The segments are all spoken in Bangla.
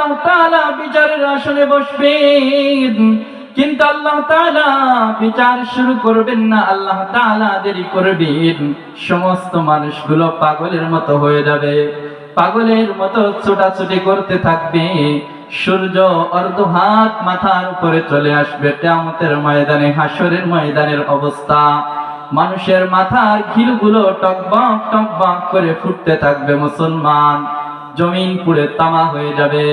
আল্লাহ তাআলা বিচারের আসনে বসবেন, কিন্তু আল্লাহ তাআলা বিচার শুরু করবেন না, আল্লাহ তাআলা দেরি করবেন। সমস্ত মানুষগুলো পাগলের মতো হয়ে যাবে, পাগলের মতো ছোটাছুটি করতে থাকবে। সূর্য অর্ধ হাত মাথার উপরে চলে আসবে। কিয়ামতের ময়দানে, হাসরের ময়দানের অবস্থা, মানুষের মাথার খিলগুলো টকবক টকবক করে ফুটতে থাকবে। মুসলমান, জমিন পুড়ে তামা হয়ে যাবে,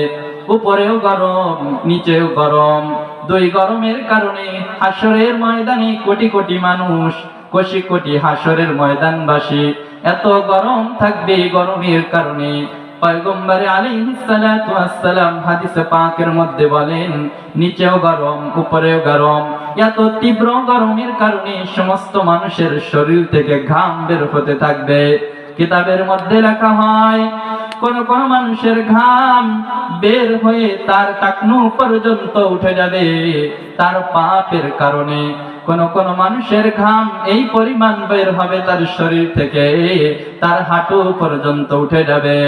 উপরেও গরম নিচেও গরম। দুই গরমের কারণে হাসরের ময়দানে কোটি কোটি মানুষ, কোটি কোটি হাসরের ময়দানবাসী এত গরম থাকবে। গরমের কারণে পয়গম্বর আলাইহিস সালাতু ওয়াস সালাম হাদিসে পাকের মধ্যে বলেন, নিচেও গরম উপরেও গরম। এত তীব্র গরমের কারণে সমস্ত মানুষের শরীর থেকে ঘাম বের হতে থাকবে। কিতাবের মধ্যে লেখা হয়, কোন কোন মানুষের ঘাম বের হয়ে তার টাকনু পর্যন্ত উঠে যাবে তার পাপের কারণে। কোন কোন মানুষের ঘাম এই পরিমাণ বের হবে তার শরীর থেকে, তার হাঁটু পর্যন্ত উঠে যাবে।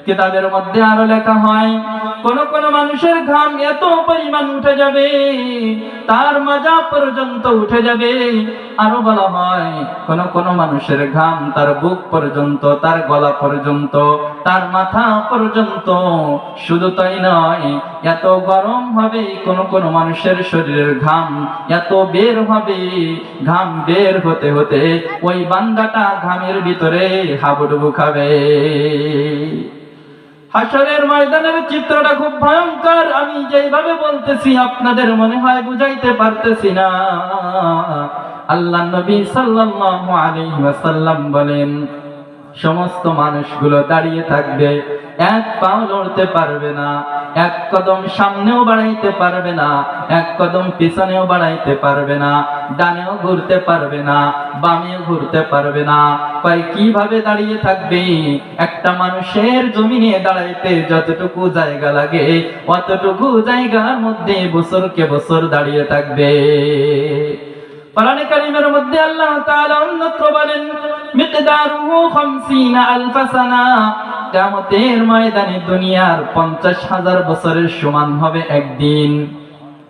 কিতাবের মধ্যে আরো লেখা হয়, কোন কোন মানুষের ঘাম এত পরিমাণ উঠে যাবে তার মাজা পর্যন্ত উঠে যাবে। আরো বলা হয়, কোন কোন মানুষের ঘাম তার বুক পর্যন্ত, তার গলা পর্যন্ত, তার মাথা পর্যন্ত। শুধু তাই নয়, এত গরম হবে কোন কোন মানুষের শরীরের ঘাম এত বের হবে, ঘাম বের হতে হতে ওই বান্দাটা ঘামের ভিতরে হাবুডুবু খাবে। হাসরের ময়দানের চিত্রটা খুব ভয়ঙ্কর। আমি যেভাবে বলতেছি আপনাদের মনে হয় বুঝাইতে পারতেছি না। আল্লাহ নবী সাল্লাল্লাহু আলাইহি ওয়াসাল্লাম বলেন, সমস্ত মানুষগুলো দাঁড়িয়ে থাকবে, এক পাও লড়তে পারবে না, এক কদম সামনেও বাড়াইতে পারবে না, এক কদম পিছনেও বাড়াইতে পারবে না, ডানেও ঘুরতে পারবে না, বামেও ঘুরতে পারবে না। কয় কিভাবে দাঁড়িয়ে থাকবে? একটা মানুষের জমিনে দাঁড়াইতে যতটুকু জায়গা লাগে অতটুকু জায়গার মধ্যে বছরকে বছর দাঁড়িয়ে থাকবে। কোরআনে কারীমের মধ্যে আল্লাহ তাআলা অন্যত্র বলেন, মিকদারুহু 50 আলফ সানা। কিয়ামতের ময়দানে দুনিয়ার 50,000 বছরের সমান হবে একদিন।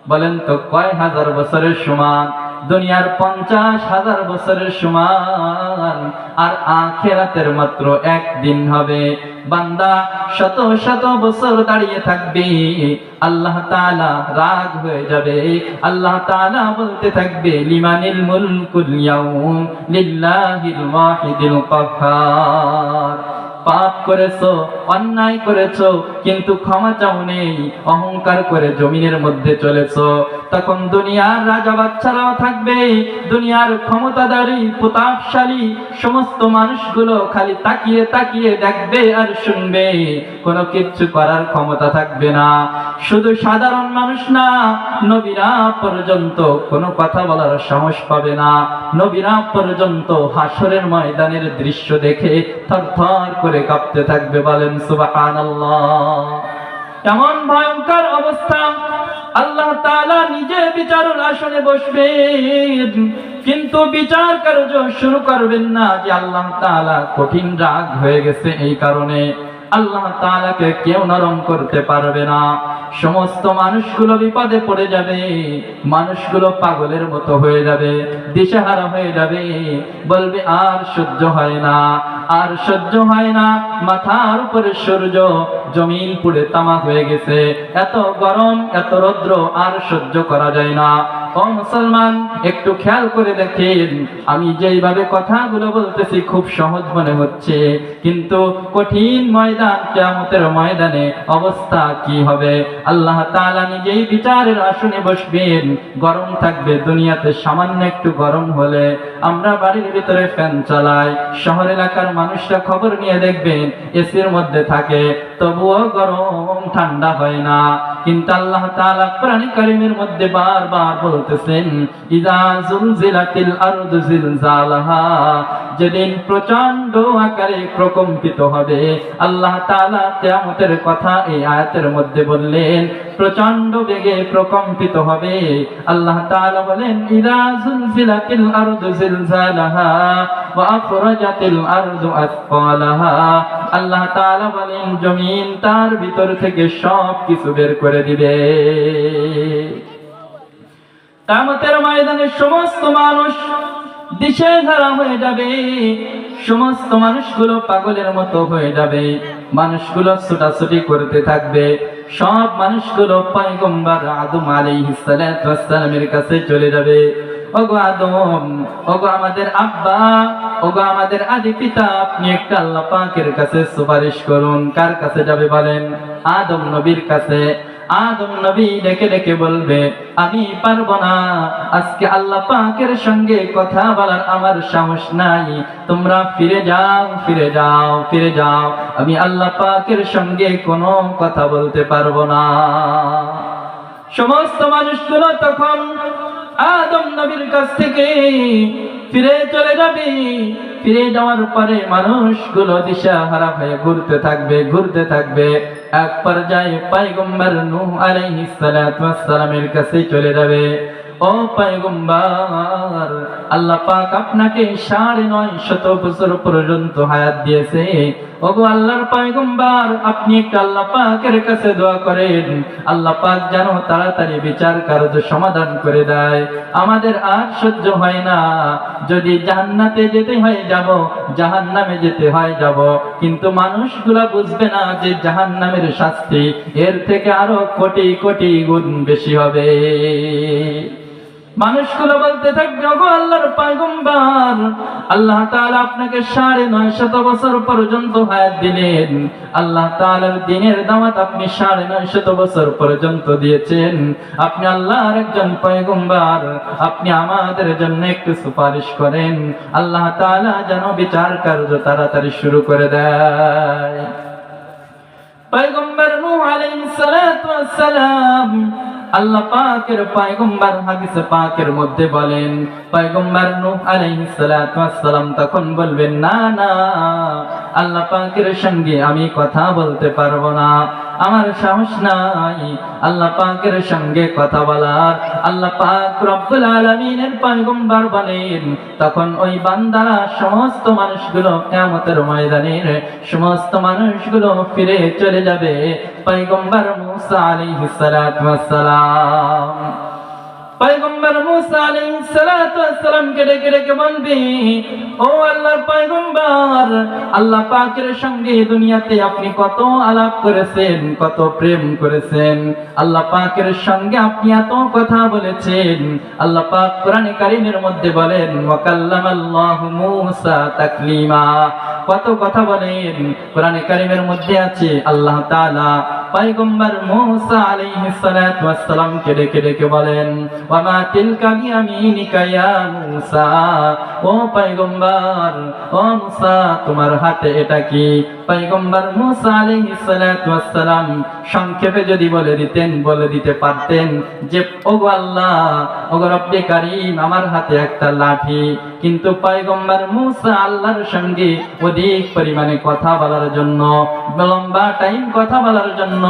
বলেন তো কয় হাজার বছরের সমান? দুনিয়ার 50,000 বছরের সমান। আর আখিরাতের মাত্র একদিন হবে। বান্দা শত শত বছর দাঁড়িয়ে থাকবে, আল্লাহ তাআলা রাগ হয়ে যাবে। আল্লাহ তাআলা বলতে থাকবে, লিমানিল মুলকুল ইয়াউম লিল্লাহিল ওয়াহিদিল কাহ্হার। পাপ করেছো, অন্যায় করেছো, কিন্তু ক্ষমা চাও নেই, অহংকার করে জমিনের মধ্যে চলেছো। তখন দুনিয়ার রাজা বাচ্চারাও থাকবে, দুনিয়ার ক্ষমতাধারী প্রতাপশালী সমস্ত মানুষগুলো খালি তাকিয়ে তাকিয়ে দেখবে আর শুনবে, কোনো কিচ্ছু করার ক্ষমতা থাকবে না। শুধু সাধারণ মানুষ না, নবীরা পর্যন্ত কোনো কথা বলার সাহস পাবে না। নবীরা পর্যন্ত হাসরের ময়দানের দৃশ্য দেখে থরথর করে কাঁপতে থাকবে। বলেন সুবহানাল্লাহ। এমন ভয়ঙ্কর অবস্থা। আল্লাহ তাআলা নিজে বিচারের আসনে বসবেন, কিন্তু বিচার কার্য শুরু করবেন না। যে আল্লাহ তাআলা কঠিন রাগ হয়ে গেছে, এই কারণে আল্লাহ তাআলাকে কেউ নরম করতে পারবে না। সমস্ত মানুষগুলো বিপদে পড়ে যাবে, মানুষগুলো পাগলের মতো হয়ে যাবে, দিশেহারা হয়ে যাবে, বলবে আর সহ্য হয় না, আর সহ্য হয় না। মাথার উপরে সূর্য, জমিন পুড়ে তামা হয়ে গেছে, এত গরম এত রৌদ্র আর সহ্য করা যায় না। ও মুসলমান, একটু খেয়াল করে দেখেন, আমি যেইভাবে কথাগুলো বলতেছি খুব সহজ মনে হচ্ছে, কিন্তু কঠিন ময়দান, কিয়ামতের ময়দানে অবস্থা কি হবে? আল্লাহ তাআলা নিজেই বিচারের আসনে বসবেন। গরম থাকবে। দুনিয়াতে সামান্য একটু গরম হলে আমরা বাড়ির ভিতরে ফ্যান চালাই, শহর এলাকার মানুষরা খবর নিয়ে দেখবেন এসির মধ্যে থাকে, তবুও গরম ঠান্ডা হয় না। কিন্তু আল্লাহ তাআলা কোরআন কারীমের মধ্যে বারবার বলতেছেন, ইযা যুলজিলাতিল আরদু জিলজালাহা, যেদিন প্রচন্ড আকারে প্রকম্পিত হবে। আল্লাহ তাআলা কিয়ামতের কথা এই আয়াতের মধ্যে বললেন, প্রচন্ড বেগে প্রকম্পিত হবে। আল্লাহ তাআলা বলেন, ইযা যুলজিলাতিল আরদু জিলজালাহা ওয়া আখরাজাতিল আরদু আসফালাহা, আল্লাহ তাআলা বলেন জমিন তার ভিতর থেকে সব কিছু বের করে দিবে। কিয়ামতের ময়দানে সমস্ত মানুষ দিশেহারা হয়ে যাবে, সমস্ত মানুষগুলো পাগলের মতো হয়ে যাবে, মানুষগুলো ছোটাছুটি করতে থাকবে। সব মানুষগুলো পয়গম্বর আদম আলাইহিস সালাতু ওয়াস সালামের কাছে চলে যাবে। ওগো আদম, ওগো আমাদের আব্বা, ওগো আমাদের আদি পিতা, আপনি একটা আল্লাহ পাকের কাছে সুপারিশ করুন। কার কাছে যাবে বলেন? আদম নবীর কাছে। আদম নবী ডেকে ডেকে বলবে আমি পারবো না, আজকে আল্লাহ পাকের সঙ্গে কথা বলার আমার সাহস নাই, তোমরা ফিরে যাও, ফিরে যাও, ফিরে যাও, আমি আল্লাহ পাকের সঙ্গে কোনো কথা বলতে পারবো না। সমস্ত মানুষগুলো তখন আদম নবীর কাছ থেকে ফিরে চলে যাবে। ফিরে যাওয়ার পরে মানুষগুলো দিশাহারা হয়ে ঘুরতে থাকবে, ঘুরতে থাকবে। এক পর্যায়ে পয়গম্বর নূহ আলাইহিস সালাতু ওয়াস সালামের কাছে চলে যাবে। ও পয়গম্বর, আল্লাহ পাক আপনাকে ৯৫০ বছর পর্যন্ত হায়াত দিয়েছে। ওগো আল্লাহর পয়গম্বর, আপনি একটু আল্লাহ পাকের কাছে দোয়া করেন, আল্লাহ পাক যেন তাড়াতাড়ি বিচার কার্য সমাধান করে দেয়। আমাদের আর সহ্য হয় না, যদি জান্নাতে যেতে হয় যাব, জাহান্নামে যেতে হয় যাব, কিন্তু মানুষগুলা বুঝবে না যে জাহান্নামের শাস্তি এর থেকে আরো কোটি কোটি গুণ বেশি হবে। মানুষগুলো বলতে থাকবে ওগো আল্লাহর পয়গম্বর, আল্লাহ তাআলা আপনাকে ৯৫০ বছর পর্যন্ত হায়াত দিলেন, আল্লাহ তাআলার দ্বীনের দাওয়াত আপনি ৯৫০ বছর পর্যন্ত দিয়েছেন, আপনি আল্লাহর একজন পয়গম্বর, আপনি আমাদের জন্য একটু সুপারিশ করেন, আল্লাহ তাআলা যেন বিচার কার্য তাড়াতাড়ি শুরু করে দেয়। পয়গম্বর নূহ আলাইহিস সালাতু ওয়াস সালাম, আল্লাহ পাকের পয়গম্বর হাদিসে পাকের মধ্যে বলেন, পয়গম্বর নূহ আলাইহিস সালাতু ওয়াস সালাম তখন বলবেন না না, আল্লাহ পাকের সঙ্গে আমি কথা বলতে পারবো না, আমার সাহস নাই আল্লাহ পাকের সঙ্গে কথা বলার। আল্লাহ পাক রব্বুল আলামিনের পয়গম্বর বলেন, তখন ওই বান্দারা সমস্ত মানুষগুলো কিয়ামতের ময়দানের সমস্ত মানুষগুলো ফিরে চলে যাবে পয়গম্বর মূসা আলাইহিস সালাতু ওয়াস সালাম। পয়গম্বর মূসা আলাইহিস সালাতু ওয়াস সালাম কে ডেকে ডেকে বলবে, ও আল্লাহর পয়গম্বর, আল্লাহ পাকের সঙ্গে দুনিয়াতে আপনি কত আলাপ করেছেন, কত প্রেম করেছেন, আল্লাহ পাকের সঙ্গে আপনি এত কথা বলেছেন। আল্লাহ পাক কোরআনে কারীমের মধ্যে বলেন, ওয়া কাল্লামাল্লাহু মূসা তাকলিমা, কত কথা বলেন। কোরআনে কারীমের মধ্যে আছে আল্লাহ তাআলা পয়গম্বর মূসা আলাইহিস সালাতু ওয়াস সালাম কে ডেকে ডেকে বলেন, ওয়া মা তিলকা বিয়ামিনিকা ইয়া মূসা, ও পয়গম্বর, ও মূসা তোমার হাতে এটা কি? পয়গম্বর মূসা আলাইহিস সালাতু ওয়াস সালাম সংক্ষেপে যদি বলে দিতেন, বলে দিতে পারতেন যে ওগো আল্লাহ, ওগো রব্বে কারীম, আমার হাতে একটা লাঠি। কিন্তু পয়গম্বর মূসা আল্লাহর সঙ্গে অধিক পরিমাণে কথা বলার জন্য, লম্বা টাইম কথা বলার জন্য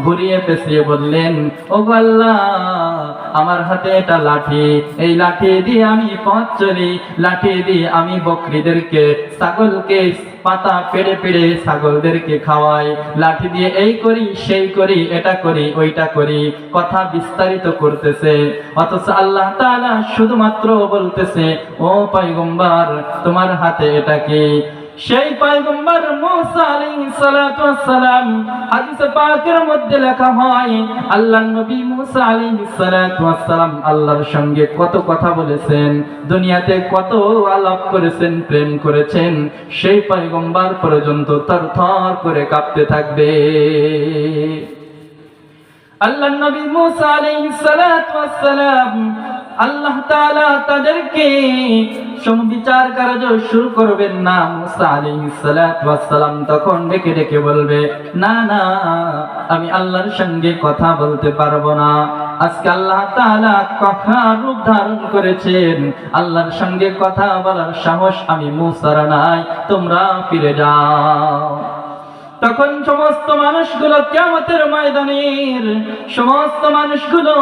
ঘুরিয়ে পেঁচিয়ে বললেন, ওগো আল্লাহ, আমার হাতে এটা লাঠি, এই লাঠি দিয়ে আমি পথ চলি, লাঠি দিয়ে আমি বকরিদেরকে, ছাগলকে পাতা পেড়ে পেড়ে ছাগলদেরকে খাওয়াই, লাঠি দিয়ে এই করি, সেই করি, এটা করি, ওইটা করি। কথা বিস্তারিত করতেছে, অথচ আল্লাহ তাআলা শুধুমাত্র বলতেছে, ও পয়গম্বর তোমার হাতে এটা কি? সেই পয়গম্বর মূসা আলাইহিস সালাতু ওয়াস সালাম, হাদিসে পাকের মধ্যে লেখা হয় আল্লাহর নবী মূসা আলাইহিস সালাতু ওয়াস সালাম আল্লাহর সঙ্গে কত কথা বলেছেন, দুনিয়াতে কত আলাপ করেছেন, প্রেম করেছেন, সেই পয়গম্বর পর্যন্ত থরথর করে কাঁপতে থাকবে। আল্লাহর নবী মূসা আলাইহিস সালাতু ওয়াস সালাম, আল্লাহ তাআলা তাদেরকে সমবিচার কার্য শুরু করবেন না। মূসা আলাইহিস সালাতু ওয়াস সালাম তখন ডেকে ডেকে বলবে, না না, আমি আল্লাহর সঙ্গে কথা বলতে পারবো না। আজকে আল্লাহ তাআলা কথার রূপ ধারণ করেছেন, আল্লাহর সঙ্গে কথা বলার সাহস আমি মূসার নাই, তোমরা ফিরে যাও। তখন সমস্ত মানুষগুলো কিয়ামতের ময়দানের সমস্ত মানুষগুলো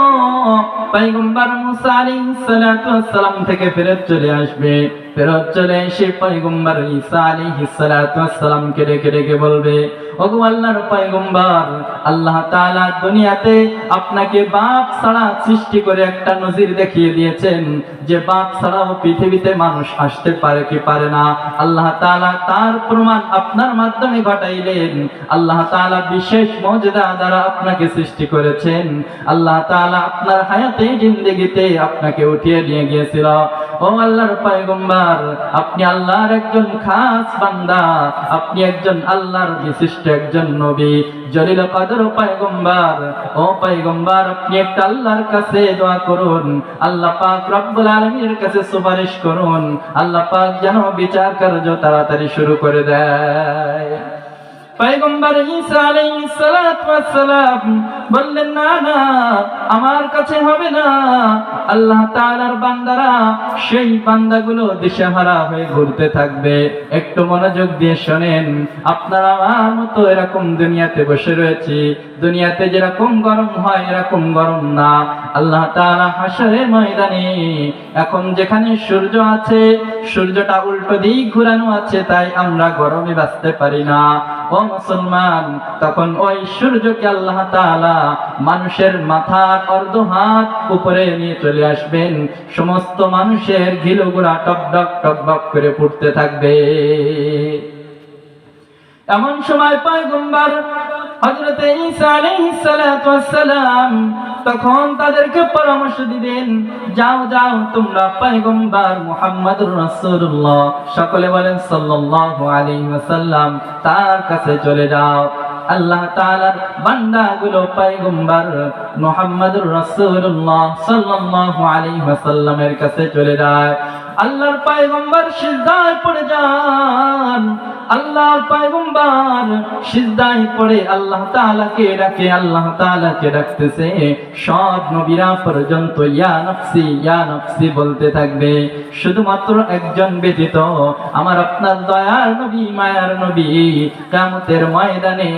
পয়গম্বর মূসা আলাইহিস সালাতু ওয়াস সালাম থেকে ফেরত চলে আসবে। ফেরত চলে এসে পয়গম্বর ঈসা আলাইহিস সালাতু ওয়াস সালামকে ডেকে ডেকে বলবে, ওগো আল্লাহর পয়গম্বর, আল্লাহ তাআলা দুনিয়াতে আপনাকে বাপ ছাড়া সৃষ্টি করে একটা নজির দেখিয়ে দিয়েছেন যে বাপ ছাড়াও পৃথিবীতে মানুষ আসতে পারে কি পারে না। আল্লাহ তাআলা তার প্রমাণ আপনার মাধ্যমে ঘটাইলেন। আল্লাহ তাআলা বিশেষ মুজিজা দ্বারা আপনাকে সৃষ্টি করেছেন। আল্লাহ তাআলা আপনার হায়াতে জিন্দেগিতে আপনাকে উঠিয়ে নিয়ে গিয়েছিল। ও আল্লাহর পয়গম্বর, আপনি আল্লাহর একজন খাস বান্দা, আপনি একজন আল্লাহর বিশিষ্ট একজন নবী, জলিল কদর পয়গম্বর। ও পয়গম্বর, আপনি একটা আল্লাহর কাছে দোয়া করুন, আল্লাহ পাক রব্বুল আলামিনের কাছে সুপারিশ করুন, আল্লাহ পাক যেন বিচার কার্য তাড়াতাড়ি শুরু করে দেয়। পয়গম্বর ঈসা আলাইহিস সালাতু ওয়াস সালাম বললেন, না না, আমার কাছে হবে না। আল্লাহ তাআলার বান্দারা, সেই বান্দাগুলো দিশেহারা হয়ে ঘুরতে থাকবে। একটু মনোযোগ দিয়ে শোনেন, আপনারা আমার মতো এরকম দুনিয়াতে বসে রয়েছি, দুনিয়াতে যেরকম গরম হয় এরকম গরম না। আল্লাহ তাআলা হাশরের ময়দানে এখন যেখানে সূর্য আছে, সূর্যটা উল্টো দিক ঘোরানো আছে, তাই আমরা গরমে বাঁচতে পারি না। ও মুসলমান, তখন ওই সূর্যকে আল্লাহ তাআলা মানুষের মাথার অর্ধ হাত উপরে নিয়ে চলে আসবেন, সমস্ত মানুষের ঘিলুগুড়া টকবক টকবক করে ফুটতে থাকবে। এমন সময় পয়গম্বর হযরত ঈসা আলাইহিস সালাতু ওয়াস সালাম তখন তাদেরকে পরামর্শ দিবেন, যাও যাও, তোমরা পয়গম্বর মুহাম্মদুর রাসূলুল্লাহ, সকলে বলেন সাল্লাল্লাহু আলাইহি ওয়াসাল্লাম, তার কাছে চলে যাও। আল্লাহ তাআলার বান্দাগুলো পয়গম্বর মুহাম্মদুর রাসূলুল্লাহ সাল্লাল্লাহু আলাইহি ওয়াসাল্লামের কাছে চলে যায়। আল্লাহর পয়গম্বর সিজদায় পড়ে যান। আল্লাহর পয়গম্বর সিজদায় পড়ে আল্লাহ তাআলাকে ডাকে, আল্লাহ তাআলাকে ডাকতেছে। সব নবীরা পর্যন্ত ইয়া নফসি বলতে থাকবে, শুধুমাত্র একজন ব্যতীত, আমার আপনার দয়ার নবী, মায়ার নবী কিয়ামতের ময়দানে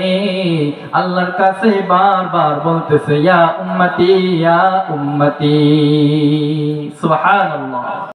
আল্লাহর কাছে বারবার বলতেছে, ইয়া উম্মতি, ইয়া উম্মতি। সুবহানাল্লাহ।